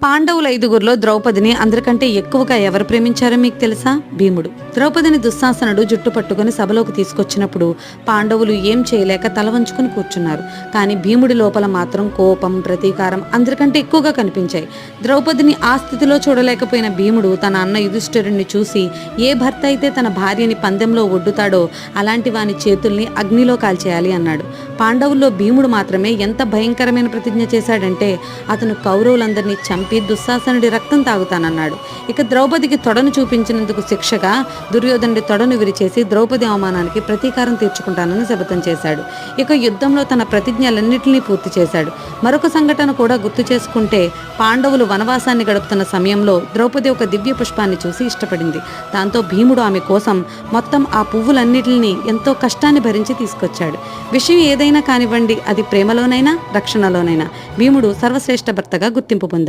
పాండవుల ఐదుగురిలో ద్రౌపదిని అందరికంటే ఎక్కువగా ఎవరు ప్రేమించారో మీకు తెలుసా? భీముడు. ద్రౌపదిని దుశ్శాసనుడు జుట్టు పట్టుకుని సభలోకి తీసుకొచ్చినప్పుడు పాండవులు ఏం చేయలేక తల వంచుకుని కూర్చున్నారు. కానీ భీముడి లోపల మాత్రం కోపం, ప్రతీకారం అందరికంటే ఎక్కువగా కనిపించాయి. ద్రౌపదిని ఆ స్థితిలో చూడలేకపోయిన భీముడు తన అన్న యుధిష్ఠిరుణ్ణి చూసి, ఏ భర్త అయితే తన భార్యని పందెంలో ఒడ్డుతాడో అలాంటి వాని చేతుల్ని అగ్నిలో కాల్చేయాలి అన్నాడు. పాండవుల్లో భీముడు మాత్రమే ఎంత భయంకరమైన ప్రతిజ్ఞ చేశాడంటే, అతను కౌరవులందరినీ చంపి దుశ్శాసనుడి రక్తం తాగుతానన్నాడు. ఇక ద్రౌపదికి తొడను చూపించినందుకు శిక్షగా దుర్యోధనుడి తొడను విరిచేసి ద్రౌపది అవమానానికి ప్రతీకారం తీర్చుకుంటానని శపథం చేశాడు. ఇక యుద్ధంలో తన ప్రతిజ్ఞలన్నింటినీ పూర్తి చేశాడు. మరొక సంఘటన కూడా గుర్తు చేసుకుంటే, పాండవులు వనవాసాన్ని గడుపుతున్న సమయంలో ద్రౌపది ఒక దివ్య పుష్పాన్ని చూసి ఇష్టపడింది. దాంతో భీముడు ఆమె కోసం మొత్తం ఆ పువ్వులన్నిటిని ఎంతో కష్టాన్ని భరించి తీసుకొచ్చాడు. విషయం ఏదైనా కానివ్వండి, అది ప్రేమలోనైనా రక్షణలోనైనా భీముడు సర్వశ్రేష్ఠ భర్తగా గుర్తింపు పొందాడు.